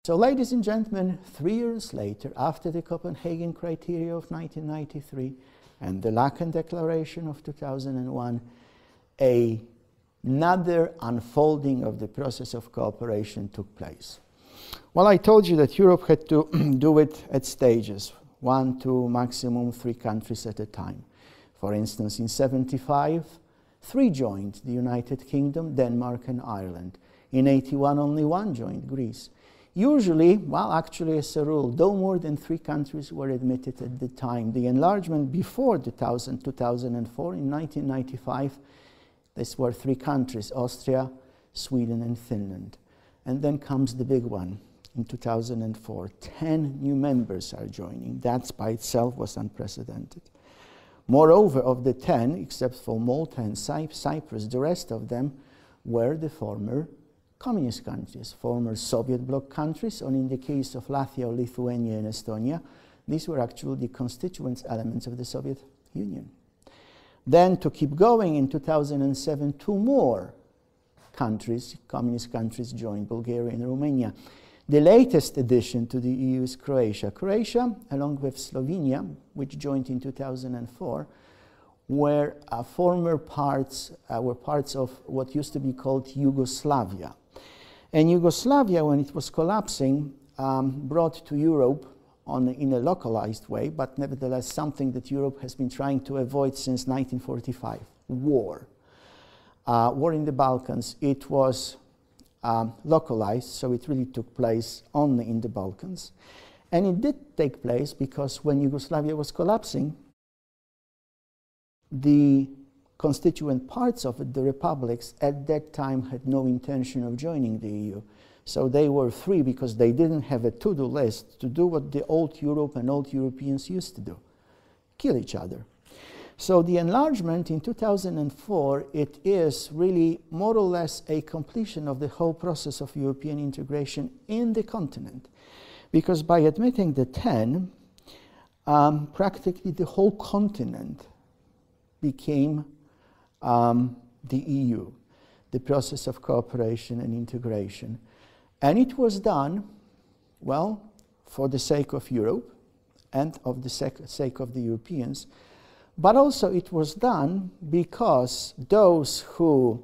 So, ladies and gentlemen, 3 years later, after the Copenhagen criteria of 1993 and the Laeken Declaration of 2001, another unfolding of the process of cooperation took place. Well, I told you that Europe had to do it at stages, 1 to maximum 3 countries at a time. For instance, in 1975, 3 joined: the United Kingdom, Denmark, and Ireland. In 1981, only 1 joined: Greece. Usually, well, actually as a rule, no more than 3 countries were admitted at the time. The enlargement before 2004, in 1995, these were 3 countries: Austria, Sweden, and Finland. And then comes the big one in 2004. 10 new members are joining. That by itself was unprecedented. Moreover, of the 10, except for Malta and Cyprus, the rest of them were the former communist countries, former Soviet bloc countries, or in the case of Latvia, Lithuania, and Estonia, these were actually the constituent elements of the Soviet Union. Then, to keep going, in 2007, 2 more countries, communist countries, joined: Bulgaria and Romania. The latest addition to the EU is Croatia. Croatia, along with Slovenia, which joined in 2004, were parts of what used to be called Yugoslavia. And Yugoslavia, when it was collapsing, brought to Europe in a localized way, but nevertheless something that Europe has been trying to avoid since 1945, war. War in the Balkans. It was localized, so it really took place only in the Balkans. And it did take place because when Yugoslavia was collapsing, the constituent parts of it, the republics, at that time had no intention of joining the EU. So they were free because they didn't have a to-do list to do what the old Europe and old Europeans used to do: kill each other. So the enlargement in 2004, it is really more or less a completion of the whole process of European integration in the continent. Because by admitting the 10, practically the whole continent became the EU, the process of cooperation and integration. And it was done, well, for the sake of Europe and of the sake of the Europeans, but also it was done because those who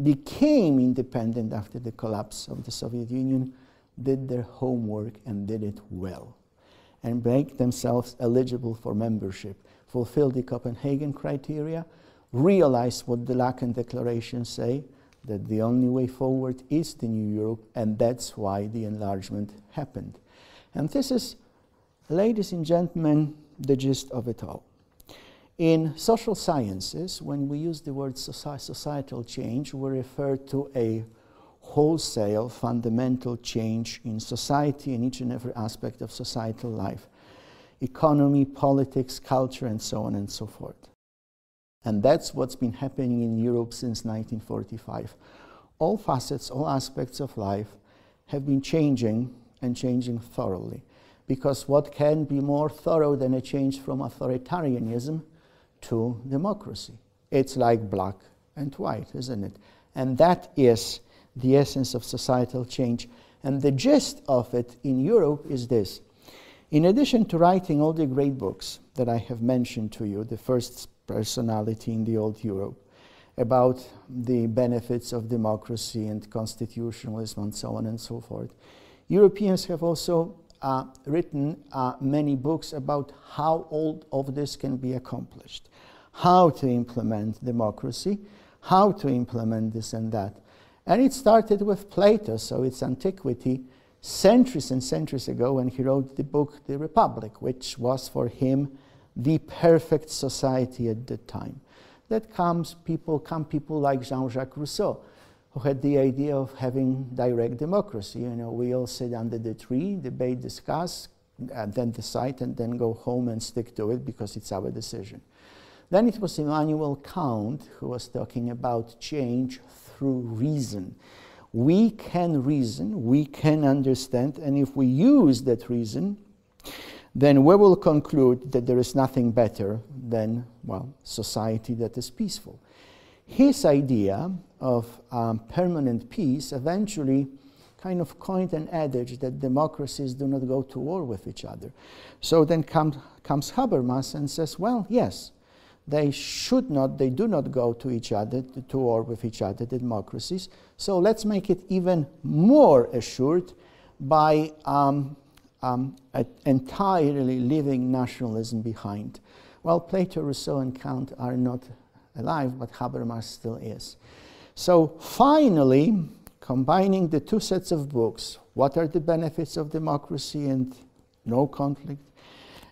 became independent after the collapse of the Soviet Union did their homework and did it well, and make themselves eligible for membership, fulfill the Copenhagen criteria, realize what the Laeken Declaration say, that the only way forward is the new Europe, and that's why the enlargement happened. And this is, ladies and gentlemen, the gist of it all. In social sciences, when we use the word societal change, we refer to a wholesale, fundamental change in society, in each and every aspect of societal life: economy, politics, culture, and so on and so forth. And that's what's been happening in Europe since 1945. All facets, all aspects of life have been changing, and changing thoroughly. Because what can be more thorough than a change from authoritarianism to democracy? It's like black and white, isn't it? And that is the essence of societal change. And the gist of it in Europe is this: in addition to writing all the great books that I have mentioned to you, the first personality in the old Europe, about the benefits of democracy and constitutionalism and so on and so forth, Europeans have also written many books about how all of this can be accomplished, how to implement democracy, how to implement this and that. And it started with Plato, so it's antiquity, centuries and centuries ago, when he wrote the book The Republic, which was for him the perfect society at that time. That comes people like Jean-Jacques Rousseau, who had the idea of having direct democracy. You know, we all sit under the tree, debate, discuss, and then decide, and then go home and stick to it because it's our decision. Then it was Immanuel Kant who was talking about change through reason. We can reason, we can understand, and if we use that reason, then we will conclude that there is nothing better than, well, society that is peaceful. His idea of permanent peace eventually kind of coined an adage that democracies do not go to war with each other. So then comes Habermas and says, well, yes, they do not go to each other, to war with each other, the democracies. So let's make it even more assured by entirely leaving nationalism behind. Well, Plato, Rousseau, and Kant are not alive, but Habermas still is. So finally, combining the two sets of books, what are the benefits of democracy and no conflict,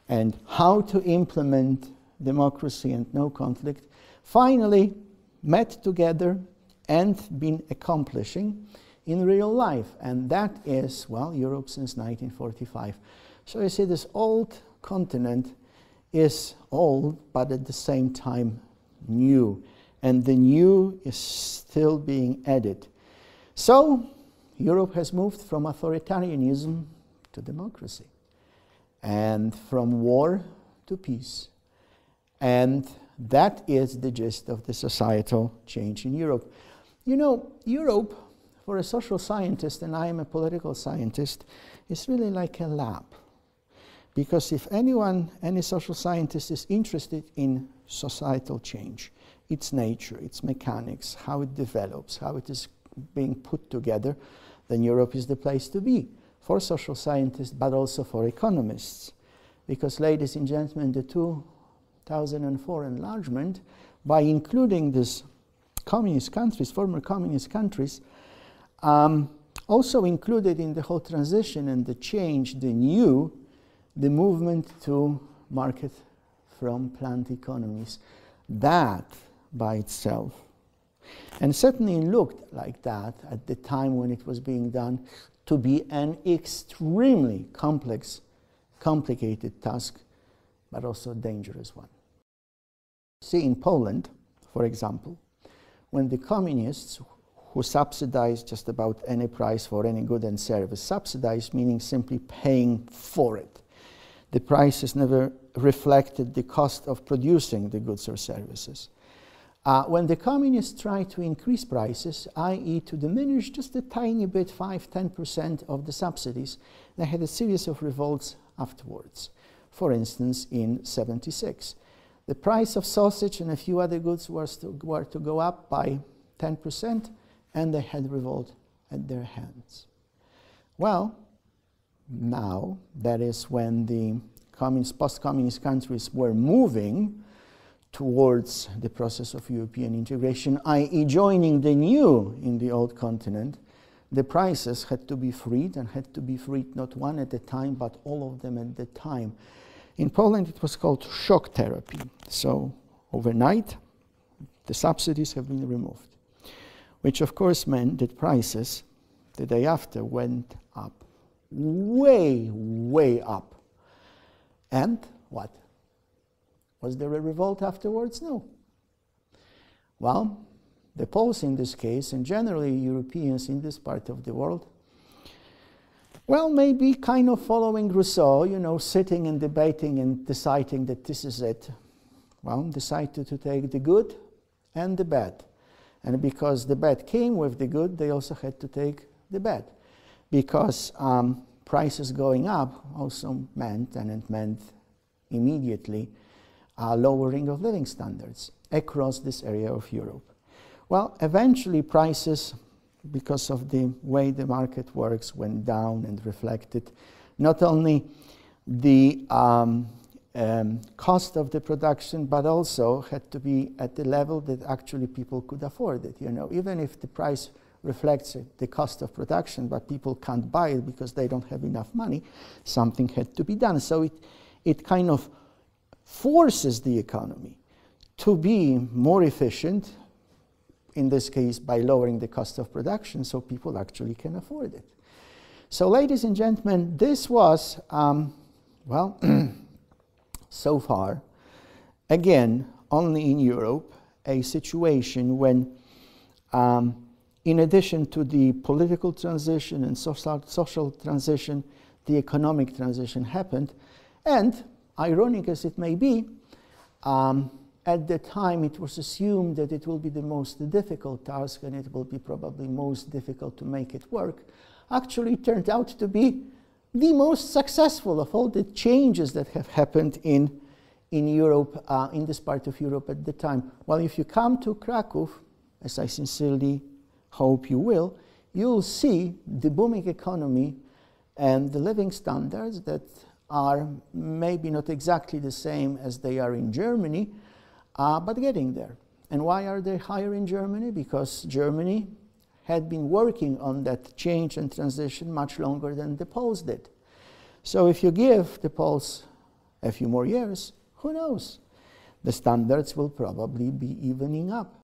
and how to implement democracy and no conflict, finally met together and been accomplishing in real life. And that is, well, Europe since 1945. So you see, this old continent is old, but at the same time new. And the new is still being added. So Europe has moved from authoritarianism to democracy, and from war to peace. And that is the gist of the societal change in Europe. You know, Europe, for a social scientist, and I am a political scientist, is really like a lab. Because if any social scientist is interested in societal change, its nature, its mechanics, how it develops, how it is being put together, then Europe is the place to be for social scientists, but also for economists. Because, ladies and gentlemen, the 2004 enlargement, by including these communist countries, former communist countries, also included in the whole transition and the change, the new, the movement to market from planned economies. That by itself, and certainly looked like that at the time when it was being done, to be an extremely complicated task, but also a dangerous one. See, in Poland, for example, when the communists, who subsidized just about any price for any good and service, subsidized meaning simply paying for it. The prices never reflected the cost of producing the goods or services. When the communists tried to increase prices, i.e. to diminish just a tiny bit, 5–10% of the subsidies, they had a series of revolts afterwards. For instance, in '76. The price of sausage and a few other goods were to go up by 10%, and they had revolt at their hands. Well, now, that is when the post-communist countries were moving towards the process of European integration, i.e. joining the new in the old continent, the prices had to be freed, and had to be freed not one at a time, but all of them at the time. In Poland, it was called shock therapy. So overnight, the subsidies have been removed, which of course meant that prices the day after went up, way, way up. And what? Was there a revolt afterwards? No. Well, the Poles in this case, and generally Europeans in this part of the world, well, maybe kind of following Rousseau, you know, sitting and debating and deciding that this is it. Well, decided to take the good and the bad. And because the bad came with the good, they also had to take the bad. Because prices going up also meant, and it meant immediately, lowering of living standards across this area of Europe. Well, eventually prices, because of the way the market works, went down and reflected not only the cost of the production, but also had to be at the level that actually people could afford it. You know, even if the price reflects the cost of production, but people can't buy it because they don't have enough money, something had to be done. So it kind of forces the economy to be more efficient, in this case by lowering the cost of production, so people actually can afford it. So, ladies and gentlemen, this was, well, so far, again, only in Europe, a situation when, in addition to the political transition and social transition, the economic transition happened. And, ironic as it may be, at the time it was assumed that it will be the most difficult task, and it will be probably most difficult to make it work. actually turned out to be the most successful of all the changes that have happened in Europe, in this part of Europe at the time. Well, if you come to Kraków, as I sincerely hope you will, you'll see the booming economy and the living standards that are maybe not exactly the same as they are in Germany, but getting there. And why are they higher in Germany? Because Germany had been working on that change and transition much longer than the Poles did. So if you give the Poles a few more years, who knows? The standards will probably be evening up.